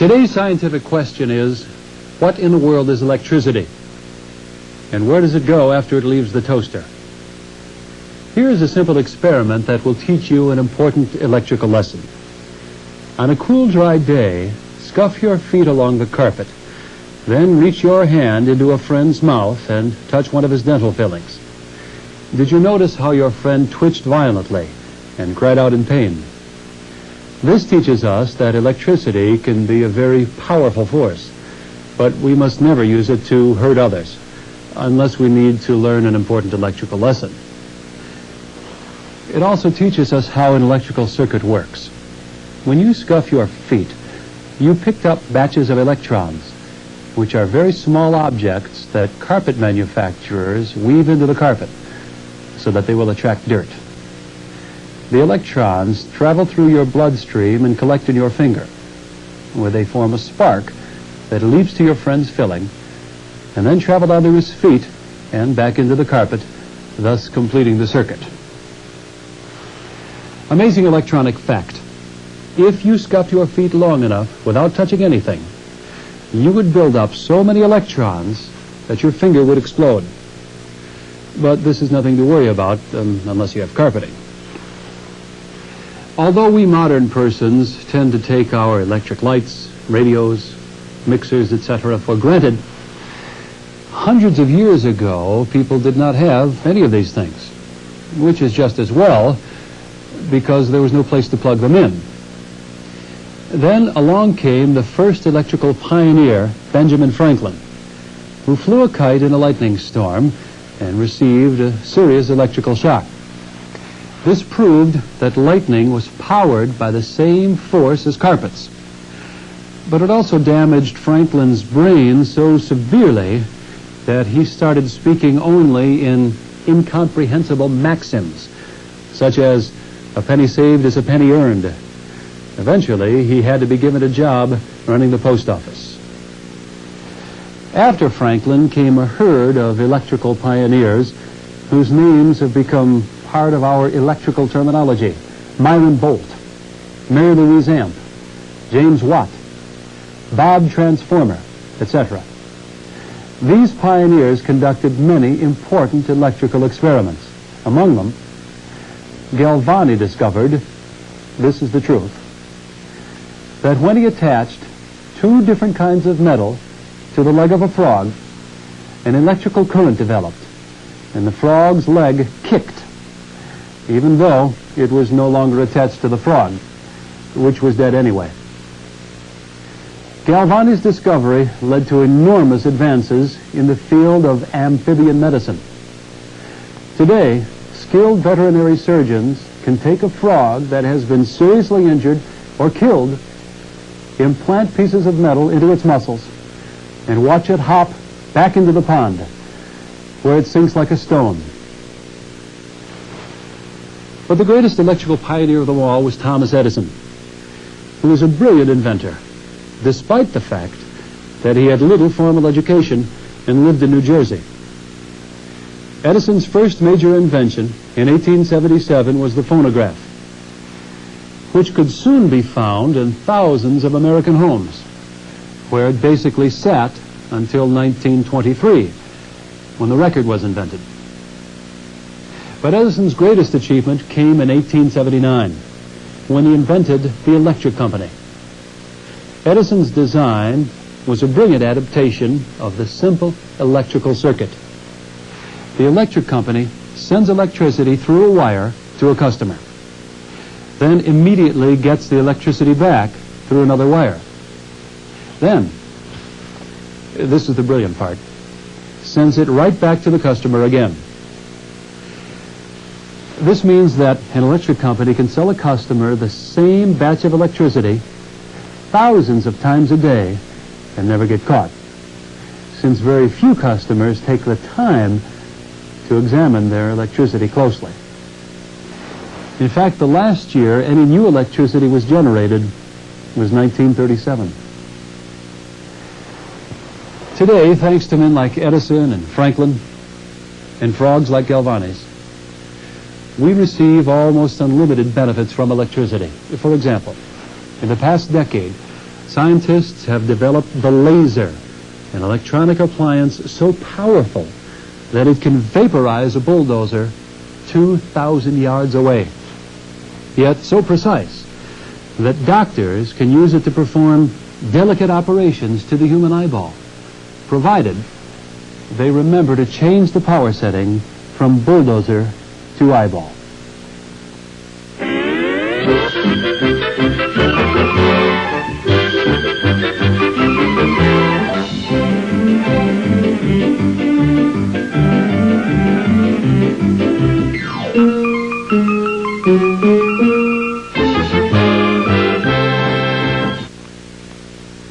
Today's scientific question is, what in the world is electricity? And where does it go after it leaves the toaster? Here is a simple experiment that will teach you an important electrical lesson. On a cool, dry day, scuff your feet along the carpet. Then reach your hand into a friend's mouth and touch one of his dental fillings. Did you notice how your friend twitched violently and cried out in pain? This teaches us that electricity can be a very powerful force, but we must never use it to hurt others, unless we need to learn an important electrical lesson. It also teaches us how an electrical circuit works. When you scuff your feet, you picked up batches of electrons, which are very small objects that carpet manufacturers weave into the carpet so that they will attract dirt. The electrons travel through your bloodstream and collect in your finger, where they form a spark that leaps to your friend's filling and then travel down to his feet and back into the carpet, thus completing the circuit. Amazing electronic fact. If you scuffed your feet long enough without touching anything, you would build up so many electrons that your finger would explode. But this is nothing to worry about unless you have carpeting. Although we modern persons tend to take our electric lights, radios, mixers, etc. for granted, hundreds of years ago, people did not have any of these things, which is just as well, because there was no place to plug them in. Then along came the first electrical pioneer, Benjamin Franklin, who flew a kite in a lightning storm and received a serious electrical shock. This proved that lightning was powered by the same force as carpets. But it also damaged Franklin's brain so severely that he started speaking only in incomprehensible maxims, such as, "A penny saved is a penny earned." Eventually, he had to be given a job running the post office. After Franklin came a herd of electrical pioneers whose names have become part of our electrical terminology: Myron Bolt, Mary Louise Amp, James Watt, Bob Transformer, etc. These pioneers conducted many important electrical experiments. Among them, Galvani discovered, this is the truth, that when he attached two different kinds of metal to the leg of a frog, an electrical current developed, and the frog's leg kicked, even though it was no longer attached to the frog, which was dead anyway. Galvani's discovery led to enormous advances in the field of amphibian medicine. Today, skilled veterinary surgeons can take a frog that has been seriously injured or killed, implant pieces of metal into its muscles, and watch it hop back into the pond, where it sinks like a stone. But the greatest electrical pioneer of them all was Thomas Edison, who was a brilliant inventor, despite the fact that he had little formal education and lived in New Jersey. Edison's first major invention in 1877 was the phonograph, which could soon be found in thousands of American homes, where it basically sat until 1923, when the record was invented. But Edison's greatest achievement came in 1879, when he invented the electric company. Edison's design was a brilliant adaptation of the simple electrical circuit. The electric company sends electricity through a wire to a customer, then immediately gets the electricity back through another wire. Then, this is the brilliant part, sends it right back to the customer again. This means that an electric company can sell a customer the same batch of electricity thousands of times a day and never get caught, since very few customers take the time to examine their electricity closely. In fact, the last year any new electricity was generated was 1937. Today, thanks to men like Edison and Franklin and frogs like Galvani's, we receive almost unlimited benefits from electricity. For example, in the past decade, Scientists have developed the laser, an electronic appliance so powerful that it can vaporize a bulldozer 2,000 yards away, yet so precise that doctors can use it to perform delicate operations to the human eyeball, provided they remember to change the power setting from bulldozer to eyeball.